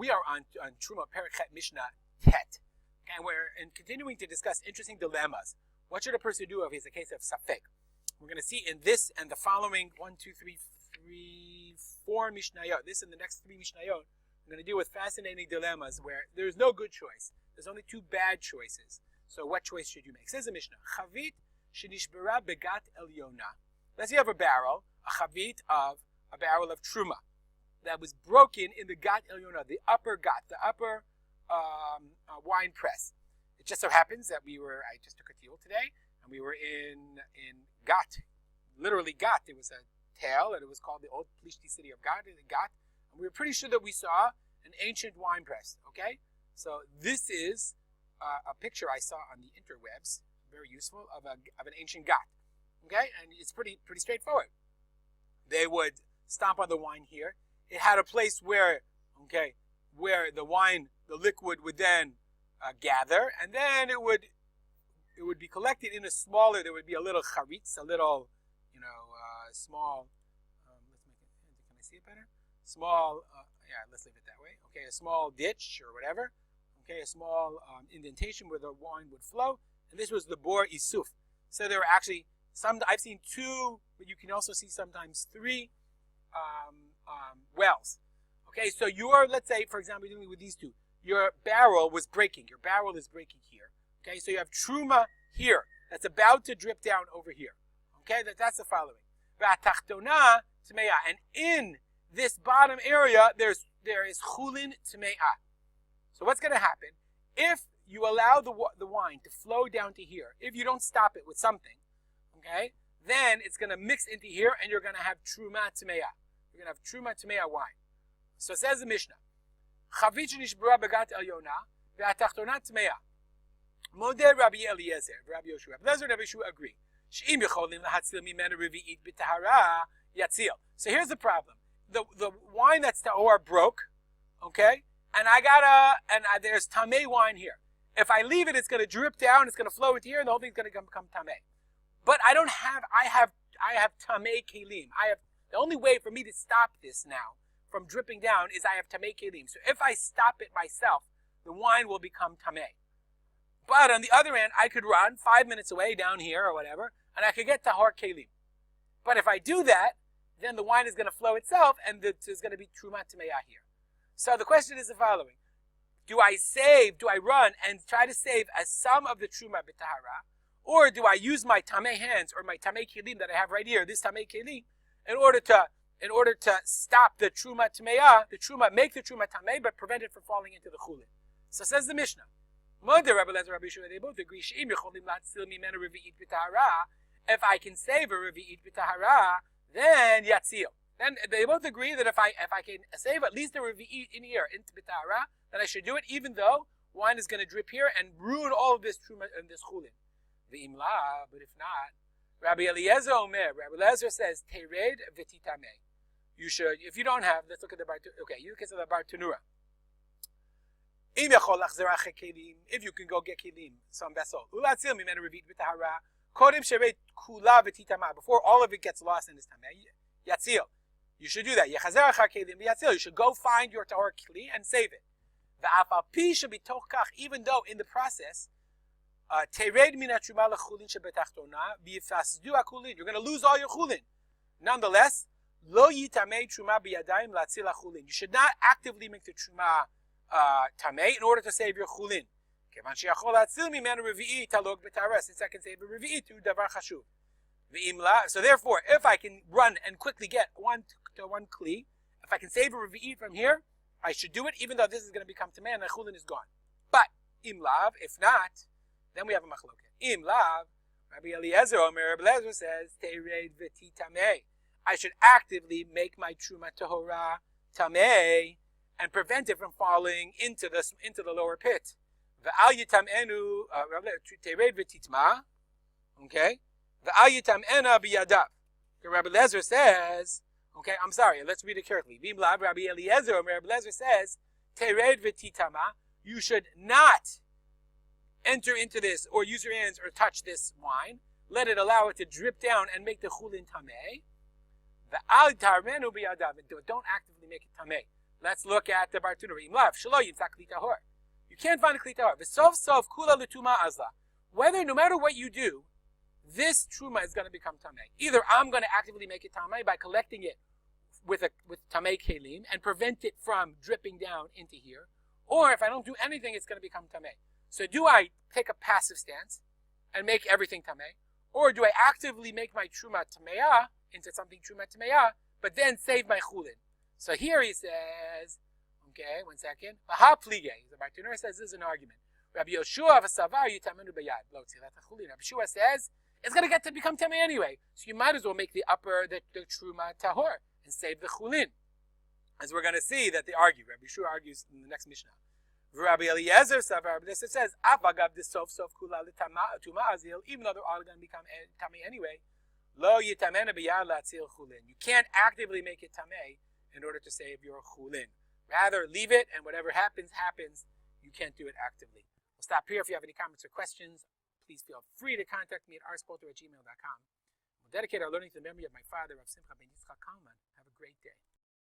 We are on Terumot Perichet Mishnah Tet, and we're continuing to discuss interesting dilemmas. What should a person do if he's a case of safek? We're going to see in this and the following 4 Mishnayot. This and the next 3 Mishnayot, we're going to deal with fascinating dilemmas where there's no good choice. There's only 2 bad choices. So what choice should you make? Says the Mishnah, Chavit shenishbara begat elyona. Let's say you have a barrel of Terumah that was broken in the gat elyona, the upper wine press. It just so happens that I just took a deal today, and we were in Gat, literally Gat. It was a tale, and it was called the old Plishti city of Gat, and we were pretty sure that we saw an ancient wine press, okay? So this is a picture I saw on the interwebs, very useful, of an ancient Gat, okay? And it's pretty straightforward. They would stomp on the wine here. It had a place where the liquid would then gather, and then it would be collected in a smaller. There would be a little charitz, a little, small. Let's make it. Can I see it better? Small. Let's leave it that way. Okay, a small ditch or whatever. Okay, a small indentation where the wine would flow, and this was the bor isuf. So there were actually some. I've seen 2, but you can also see sometimes 3. Wells. Okay, so let's say, for example, dealing with these 2, your barrel was breaking. Your barrel is breaking here. Okay, so you have Terumah here that's about to drip down over here. Okay, that's the following. V'atachtona tamei, and in this bottom area there is chullin tamei. So what's going to happen if you allow the wine to flow down to here? If you don't stop it with something, okay, then it's going to mix into here, and you're going to have Terumah tamei. You're going to have Terumah tamei wine. So it says the Mishnah, Chavit shenishbara begat elyona v'atachtona tamei. Modeh Rabbi Eliezer, Rabbi Yoshua. Rabbi Eliezer and Rabbi Yoshua agree. She'im yecholim lahatzil mimenu revi'it b'tahara yatzil. So here's the problem. The wine that's tahor broke, okay, and there's tamei wine here. If I leave it, it's going to drip down, it's going to flow into here, and the whole thing's going to become tamei. But I have tamei kelim. The only way for me to stop this now from dripping down is I have tamei kelim. So if I stop it myself, the wine will become tamei. But on the other hand, I could run 5 minutes away down here or whatever, and I could get tahor kelim. But if I do that, then the wine is going to flow itself, and there's going to be Terumah tamei here. So the question is the following. Do I run and try to save a sum of the Terumah b'tahara, or do I use my tamei hands or my tamei kelim that I have right here, this tamei kelim, in order to stop the Terumah tamei, make the Terumah tamei, but prevent it from falling into the chullin? So says the Mishnah. Rabbi Eliezer, Rabbi Yoshua, they both agree. If I can save a revi'it b'tahara, then yatzil. Then they both agree that if I can save at least a revi'it in here into b'tahara, then I should do it, even though wine is going to drip here and ruin all of this truma and this chullin. V'imla, but if not, Rabbi Eliezer says tered v'titamei. You should, if you don't have, let's look at the bar. Okay, you can say the bar tenura. If you can go get kelim, some vessel. Before all of it gets lost in this tamei, yatzil. You should do that. You should go find your tahor kli and save it. Even though in the process, you're going to lose all your chullin. Nonetheless, you should not actively make the Terumah tamei in order to save your chullin. Since I can save a revi'it to davar chashuv. So therefore, if I can run and quickly get one kli, if I can save a revi'it from here, I should do it, even though this is going to become tamei and the chullin is gone. But im lav, if not, then we have a machloket. Im lav, Rabbi Eliezer says tered v'ti tamei. I should actively make my Terumah tahora tamei and prevent it from falling into the lower pit. V'al yitamenu tered v'titma. Okay. V'al yitamena biyadav. Rabbi Eliezer says. Okay, I'm sorry. Let's read it carefully. V'imlav Rabbi Eliezer says tered v'titama. You should not enter into this or use your hands or touch this wine. Allow it to drip down and make the chullin tamei. Don't actively make it tamei. Let's look at the Bartuna. You can't find a kli tahor. V'sof sof kula l'tuma azla. Whether, no matter what you do, this truma is going to become tamei. Either I'm going to actively make it tamei by collecting it with tamei kelim and prevent it from dripping down into here, or if I don't do anything, it's going to become tamei. So do I take a passive stance and make everything tamei, or do I actively make my truma tameya into something truma tameya, but then save my chullin? So here he says, okay, 1 second. Maha plige. The Bartuna says this is an argument. Rabbi Yoshua v'savar yitamenu b'yad. Rabbi Yoshua says it's going to get to become tamei anyway, so you might as well make the truma tahor and save the chullin. As we're going to see that they argue. Rabbi Yoshua argues in the next Mishnah. Rabbi Eliezer savar, this it says, avagav sof kula l'tuma azil, even though they're all going to become tamei anyway, lo yitamenu b'yad l'atzil chullin. You can't actively make it tamei in order to save your chullin. Rather, leave it, and whatever happens, happens. You can't do it actively. We'll stop here. If you have any comments or questions, please feel free to contact me at rspolter@gmail.com. We'll dedicate our learning to the memory of my father, Rav Simcha ben Yitzchak Kalman. Have a great day.